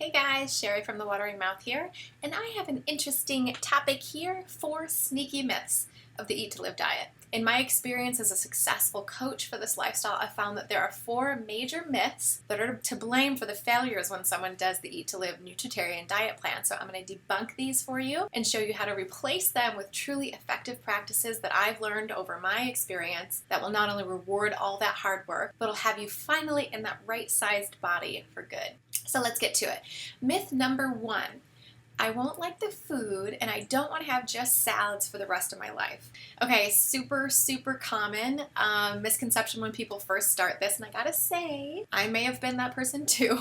Hey guys, Cheri from The Watering Mouth here, and I have an interesting topic here: 4 sneaky myths of the Eat to Live diet. In my experience as a successful coach for this lifestyle, I've found that there are 4 major myths that are to blame for the failures when someone does the Eat to Live nutritarian diet plan. So I'm going to debunk these for you and show you how to replace them with truly effective practices that I've learned over my experience that will not only reward all that hard work, but will have you finally in that right-sized body for good. So let's get to it. Myth number 1. I won't like the food and I don't want to have just salads for the rest of my life. Okay, super common misconception when people first start this, and I gotta say, I may have been that person too.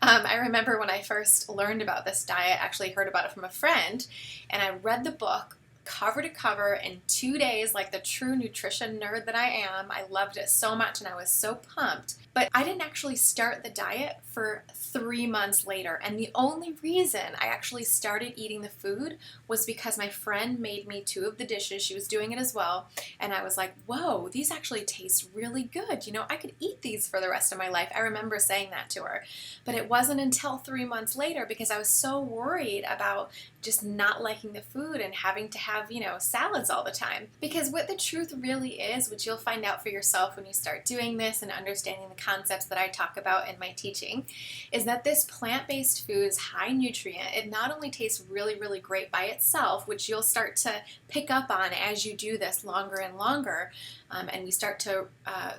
I remember when I first learned about this diet, actually heard about it from a friend, and I read the book cover to cover in 2 days like the true nutrition nerd that I am. I loved it so much and I was so pumped. But I didn't actually start the diet for 3 months later, and the only reason I actually started eating the food was because my friend made me 2 of the dishes. She was doing it as well, and I was like, whoa, these actually taste really good. You know, I could eat these for the rest of my life. I remember saying that to her. But it wasn't until 3 months later, because I was so worried about just not liking the food and having to have, salads all the time. Because what the truth really is, which you'll find out for yourself when you start doing this and understanding the concepts that I talk about in my teaching, is that this plant-based food is high nutrient. It not only tastes really great by itself, which you'll start to pick up on as you do this longer and longer, and we start to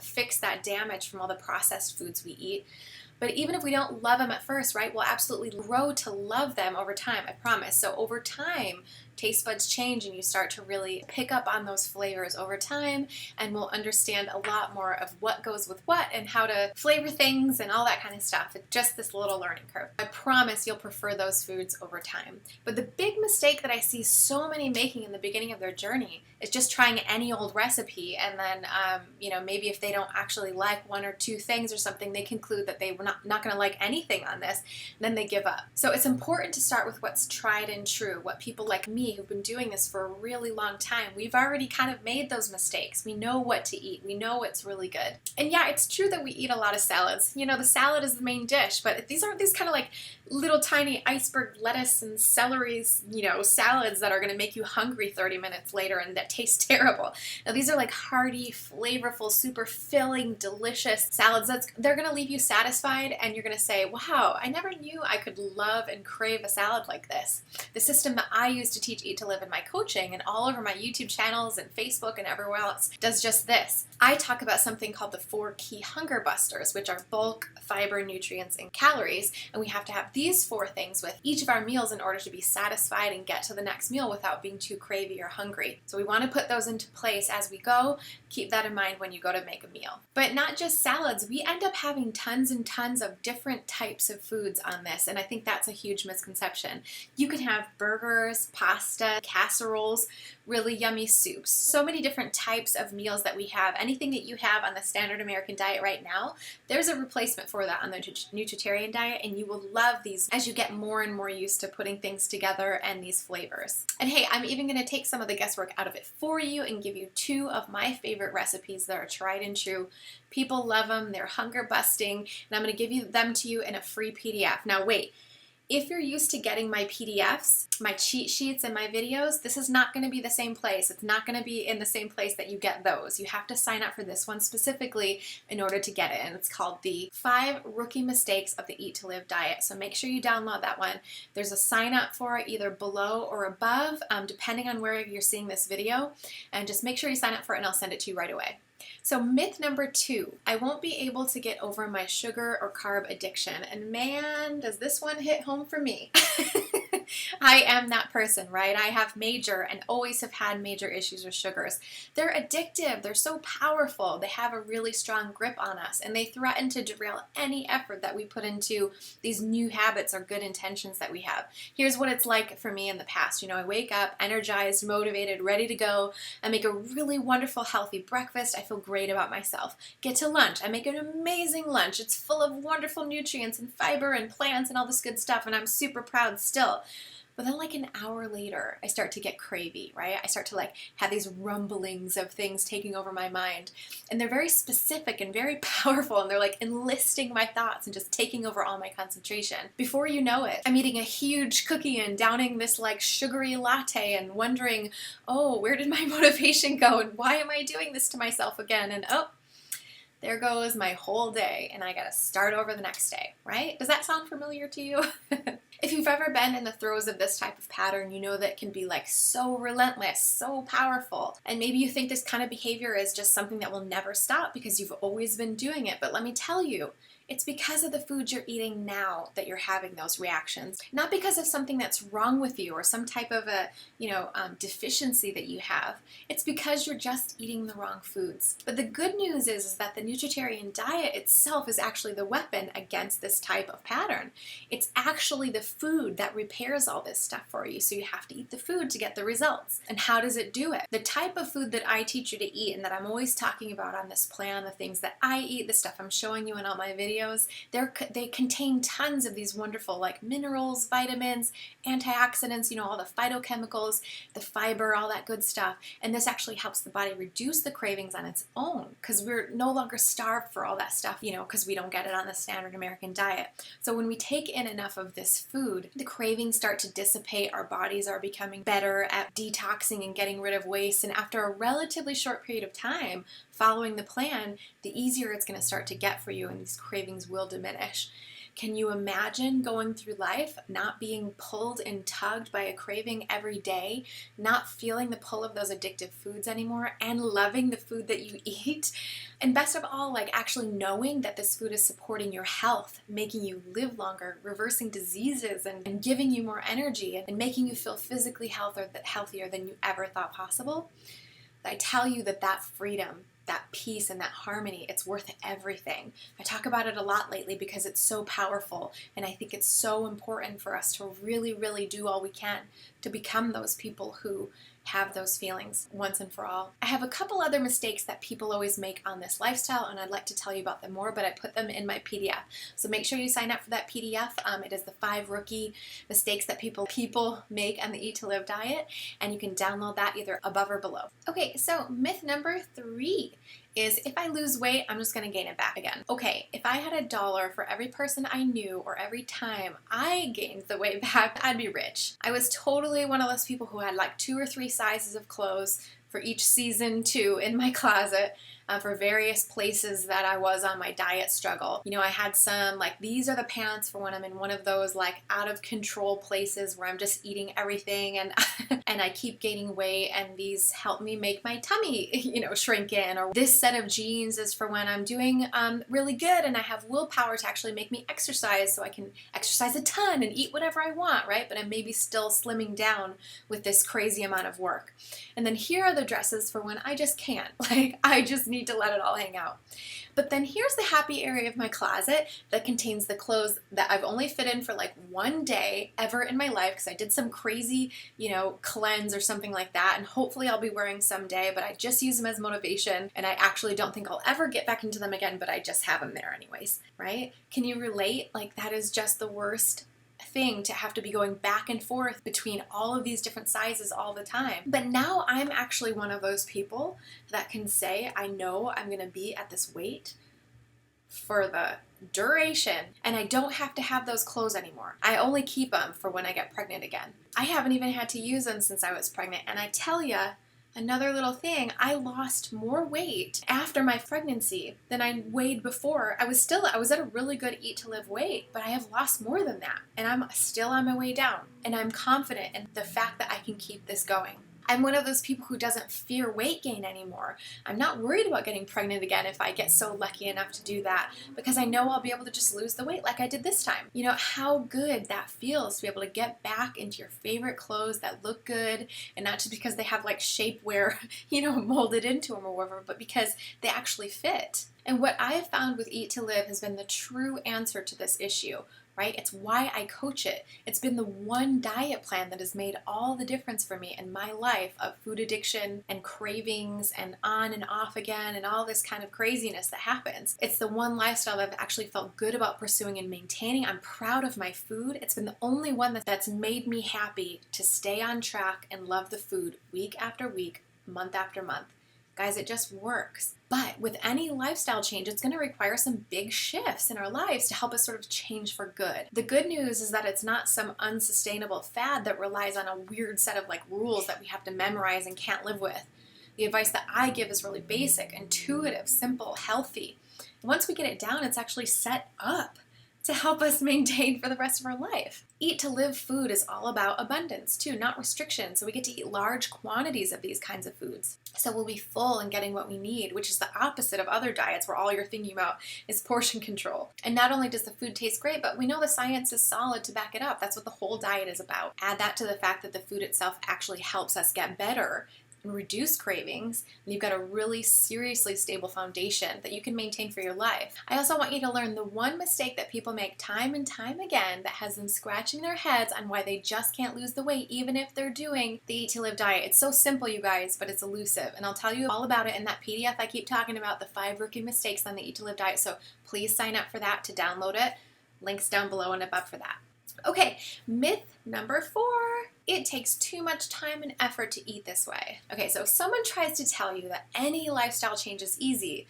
fix that damage from all the processed foods we eat. But even if we don't love them at first, right, we'll absolutely grow to love them over time, I promise. So over time, taste buds change and you start to really pick up on those flavors over time, and we'll understand a lot more of what goes with what and how to flavor things and all that kind of stuff. It's just this little learning curve. I promise you'll prefer those foods over time. But the big mistake that I see so many making in the beginning of their journey is just trying any old recipe, and then, maybe if they don't actually like 1 or 2 things or something, they conclude that they were not going to like anything on this, and then they give up. So it's important to start with what's tried and true, what people like me who've been doing this for a really long time, we've already kind of made those mistakes. We know what to eat. We know what's really good. And yeah, it's true that we eat a lot of salads. The salad is the main dish, but these aren't these kind of like little tiny iceberg lettuce and celery, salads that are going to make you hungry 30 minutes later and that taste terrible. Now these are like hearty, flavorful, super filling, delicious salads. They're going to leave you satisfied, and you're going to say, wow, I never knew I could love and crave a salad like this. The system that I use to teach Eat to Live in my coaching and all over my YouTube channels and Facebook and everywhere else does just this. I talk about something called the 4 key hunger busters, which are bulk, fiber, nutrients, and calories, and we have to have these 4 things with each of our meals in order to be satisfied and get to the next meal without being too cravey or hungry. So we want to put those into place as we go. Keep that in mind when you go to make a meal. But not just salads, we end up having tons and tons of different types of foods on this, and I think that's a huge misconception. You can have burgers, pasta, casseroles, really yummy soups, so many different types of meals that we have. Anything that you have on the standard American diet right now, there's a replacement for that on the nutritarian diet, and you will love these as you get more and more used to putting things together and these flavors. And hey, I'm even going to take some of the guesswork out of it for you and give you 2 of my favorite recipes that are tried and true. People love them, they're hunger busting, and I'm going to give them to you in a free PDF. Now wait, if you're used to getting my PDFs, my cheat sheets, and my videos, this is not going to be the same place. It's not going to be in the same place that you get those. You have to sign up for this one specifically in order to get it, and it's called the 5 Rookie Mistakes of the Eat to Live Diet. So make sure you download that one. There's a sign up for it either below or above, depending on where you're seeing this video, and just make sure you sign up for it and I'll send it to you right away. So myth number 2, I won't be able to get over my sugar or carb addiction. And man, does this one hit home for me. I am that person, right? I have major and always have had major issues with sugars. They're addictive. They're so powerful. They have a really strong grip on us, and they threaten to derail any effort that we put into these new habits or good intentions that we have. Here's what it's like for me in the past. I wake up energized, motivated, ready to go. I make a really wonderful, healthy breakfast. I feel great about myself. Get to lunch. I make an amazing lunch. It's full of wonderful nutrients and fiber and plants and all this good stuff, and I'm super proud still. But then like an hour later, I start to get cravey, right? I start to like have these rumblings of things taking over my mind. And they're very specific and very powerful, and they're like enlisting my thoughts and just taking over all my concentration. Before you know it, I'm eating a huge cookie and downing this like sugary latte and wondering, oh, where did my motivation go? And why am I doing this to myself again? And oh, there goes my whole day, and I gotta start over the next day, right? Does that sound familiar to you? If you've ever been in the throes of this type of pattern, you know that it can be like so relentless, so powerful. And maybe you think this kind of behavior is just something that will never stop because you've always been doing it. But let me tell you, it's because of the food you're eating now that you're having those reactions. Not because of something that's wrong with you or some type of a, deficiency that you have. It's because you're just eating the wrong foods. But the good news is that the nutritarian diet itself is actually the weapon against this type of pattern. It's actually the food that repairs all this stuff for you. So you have to eat the food to get the results. And how does it do it? The type of food that I teach you to eat and that I'm always talking about on this plan, the things that I eat, the stuff I'm showing you in all my videos, they contain tons of these wonderful like minerals, vitamins, antioxidants, all the phytochemicals, the fiber, all that good stuff. And this actually helps the body reduce the cravings on its own because we're no longer starved for all that stuff, because we don't get it on the standard American diet. So when we take in enough of this food, the cravings start to dissipate. Our bodies are becoming better at detoxing and getting rid of waste. And after a relatively short period of time, following the plan, the easier it's going to start to get for you, and these cravings will diminish. Can you imagine going through life not being pulled and tugged by a craving every day, not feeling the pull of those addictive foods anymore, and loving the food that you eat? And best of all, like actually knowing that this food is supporting your health, making you live longer, reversing diseases, and giving you more energy, and making you feel physically healthier than you ever thought possible. I tell you that freedom, that peace, and that harmony, it's worth everything. I talk about it a lot lately because it's so powerful, and I think it's so important for us to really, really do all we can to become those people who have those feelings once and for all. I have a couple other mistakes that people always make on this lifestyle, and I'd like to tell you about them more, but I put them in my PDF. So make sure you sign up for that PDF. It is the 5 rookie mistakes that people make on the Eat to Live diet, and you can download that either above or below. Okay, so myth number 3 is if I lose weight, I'm just going to gain it back again. Okay, if I had $1 for every person I knew or every time I gained the weight back, I'd be rich. I was totally one of those people who had like 2 or 3 sizes of clothes for each season too in my closet for various places that I was on my diet struggle. I had some like, these are the pants for when I'm in one of those like out of control places where I'm just eating everything and and I keep gaining weight, and these help me make my tummy, shrink in. Or this set of jeans is for when I'm doing really good and I have willpower to actually make me exercise, so I can exercise a ton and eat whatever I want, right? But I'm maybe still slimming down with this crazy amount of work. And then here are the dresses for when I just can't. Like, I just need to let it all hang out. But then here's the happy area of my closet that contains the clothes that I've only fit in for like one day ever in my life because I did some crazy, cleanse or something like that, and hopefully I'll be wearing someday, but I just use them as motivation, and I actually don't think I'll ever get back into them again, but I just have them there anyways, right? Can you relate? Like, that is just the worst thing to have to be going back and forth between all of these different sizes all the time. But now I'm actually one of those people that can say, I know I'm going to be at this weight for the duration, and I don't have to have those clothes anymore. I only keep them for when I get pregnant again. I haven't even had to use them since I was pregnant, and I tell ya, another little thing, I lost more weight after my pregnancy than I weighed before. I was at a really good Eat to Live weight, but I have lost more than that, and I'm still on my way down, and I'm confident in the fact that I can keep this going. I'm one of those people who doesn't fear weight gain anymore. I'm not worried about getting pregnant again if I get so lucky enough to do that, because I know I'll be able to just lose the weight like I did this time. How good that feels to be able to get back into your favorite clothes that look good, and not just because they have like shapewear, molded into them or whatever, but because they actually fit. And what I have found with Eat to Live has been the true answer to this issue. right? It's why I coach it. It's been the one diet plan that has made all the difference for me in my life of food addiction and cravings and on and off again and all this kind of craziness that happens. It's the one lifestyle that I've actually felt good about pursuing and maintaining. I'm proud of my food. It's been the only one that's made me happy to stay on track and love the food week after week, month after month. Guys, it just works. But with any lifestyle change, it's going to require some big shifts in our lives to help us sort of change for good. The good news is that it's not some unsustainable fad that relies on a weird set of rules that we have to memorize and can't live with. The advice that I give is really basic, intuitive, simple, healthy. Once we get it down, it's actually set up to help us maintain for the rest of our life. Eat to live food is all about abundance too, not restriction. So we get to eat large quantities of these kinds of foods. So we'll be full and getting what we need, which is the opposite of other diets where all you're thinking about is portion control. And not only does the food taste great, but we know the science is solid to back it up. That's what the whole diet is about. Add that to the fact that the food itself actually helps us get better and reduce cravings, and you've got a really seriously stable foundation that you can maintain for your life. I also want you to learn the one mistake that people make time and time again that has them scratching their heads on why they just can't lose the weight even if they're doing the Eat to Live diet. It's so simple, you guys, but it's elusive, and I'll tell you all about it in that PDF I keep talking about, the 5 rookie mistakes on the Eat to Live diet, so please sign up for that to download it. Links down below and above for that. Okay, myth number 4. It takes too much time and effort to eat this way. Okay, so if someone tries to tell you that any lifestyle change is easy,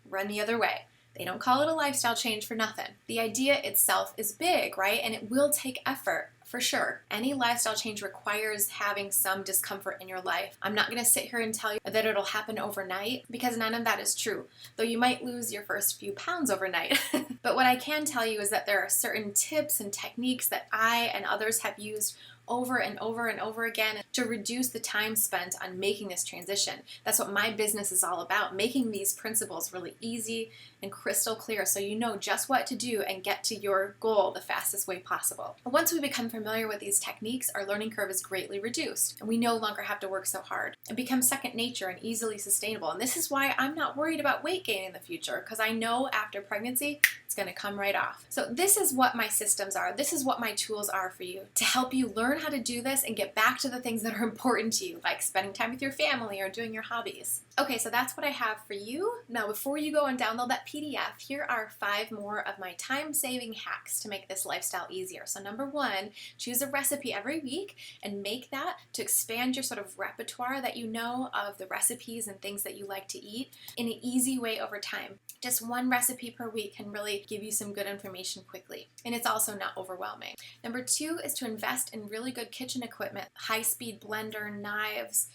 run the other way. They don't call it a lifestyle change for nothing. The idea itself is big, right? And it will take effort. For sure. Any lifestyle change requires having some discomfort in your life. I'm not going to sit here and tell you that it'll happen overnight because none of that is true, though you might lose your first few pounds overnight. But what I can tell you is that there are certain tips and techniques that I and others have used over and over and over again to reduce the time spent on making this transition. That's what my business is all about, making these principles really easy and crystal clear so you know just what to do and get to your goal the fastest way possible. Once we become familiar with these techniques, our learning curve is greatly reduced and we no longer have to work so hard. It becomes second nature and easily sustainable. And this is why I'm not worried about weight gain in the future, because I know after pregnancy, it's going to come right off. So this is what my systems are. This is what my tools are for you to help you learn how to do this and get back to the things that are important to you, like spending time with your family or doing your hobbies. Okay, so that's what I have for you. Now, before you go and download that PDF, here are 5 more of my time-saving hacks to make this lifestyle easier. So number 1, choose a recipe every week and make that to expand your sort of repertoire that you know of the recipes and things that you like to eat in an easy way over time. Just 1 recipe per week can really give you some good information quickly, and it's also not overwhelming. Number 2 is to invest in really good kitchen equipment, high-speed blender, knives,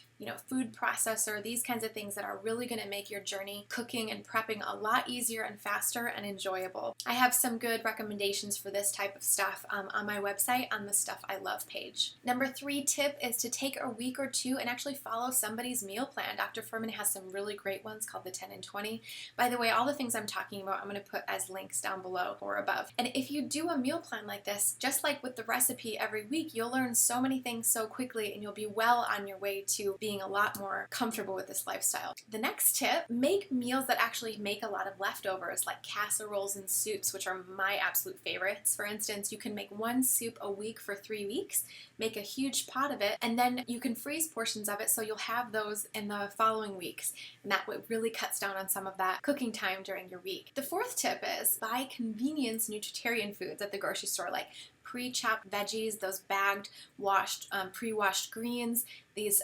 food processor, these kinds of things that are really going to make your journey cooking and prepping a lot easier and faster and enjoyable. I have some good recommendations for this type of stuff on my website on the Stuff I Love page. Number 3 tip is to take a week or 2 and actually follow somebody's meal plan. Dr. Furman has some really great ones called the 10 and 20. By the way, all the things I'm talking about, I'm going to put as links down below or above. And if you do a meal plan like this, just like with the recipe every week, you'll learn so many things so quickly and you'll be well on your way to being a lot more comfortable with this lifestyle. The next tip, make meals that actually make a lot of leftovers, like casseroles and soups, which are my absolute favorites. For instance, you can make 1 soup a week for 3 weeks, make a huge pot of it, and then you can freeze portions of it so you'll have those in the following weeks. And that really cuts down on some of that cooking time during your week. The 4th tip is buy convenience nutritarian foods at the grocery store, like pre-chopped veggies, those bagged, washed, pre-washed greens, these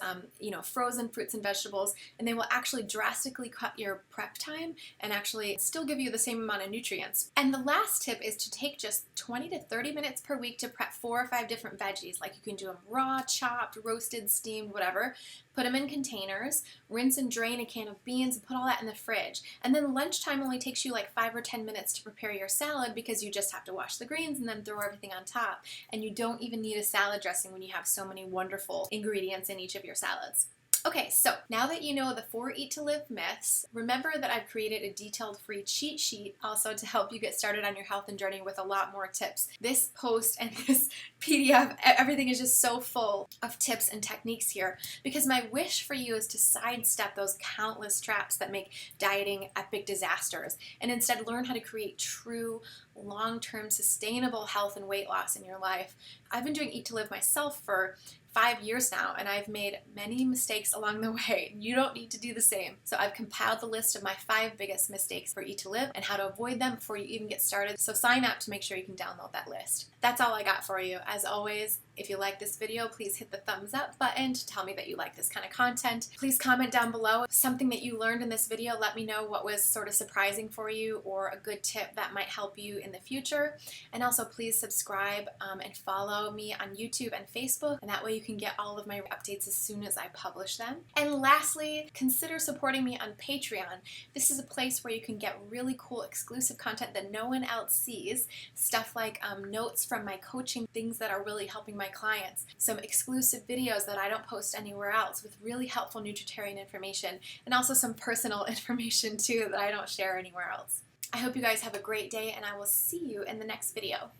frozen fruits and vegetables, and they will actually drastically cut your prep time and actually still give you the same amount of nutrients. And the last tip is to take just 20 to 30 minutes per week to prep 4 or 5 different veggies. Like you can do them raw, chopped, roasted, steamed, whatever. Put them in containers, rinse and drain a can of beans, and put all that in the fridge. And then lunchtime only takes you like 5 or 10 minutes to prepare your salad because you just have to wash the greens and then throw everything on top. And you don't even need a salad dressing when you have so many wonderful ingredients in each of your salads. Okay, so now that you know the 4 Eat to Live myths, remember that I've created a detailed free cheat sheet also to help you get started on your health and journey with a lot more tips. This post and this PDF, everything is just so full of tips and techniques here because my wish for you is to sidestep those countless traps that make dieting epic disasters and instead learn how to create true long-term sustainable health and weight loss in your life. I've been doing Eat to Live myself for 5 years now, and I've made many mistakes along the way. You don't need to do the same. So I've compiled the list of my 5 biggest mistakes for Eat to Live and how to avoid them before you even get started. So sign up to make sure you can download that list. That's all I got for you. As always, if you like this video, please hit the thumbs up button to tell me that you like this kind of content. Please comment down below something that you learned in this video. Let me know what was sort of surprising for you or a good tip that might help you in the future. And also please subscribe and follow me on YouTube and Facebook, and that way you can get all of my updates as soon as I publish them. And lastly, consider supporting me on Patreon. This is a place where you can get really cool exclusive content that no one else sees. Stuff like notes from my coaching, things that are really helping my clients, some exclusive videos that I don't post anywhere else with really helpful nutritarian information, and also some personal information too that I don't share anywhere else. I hope you guys have a great day, and I will see you in the next video.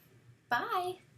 Bye!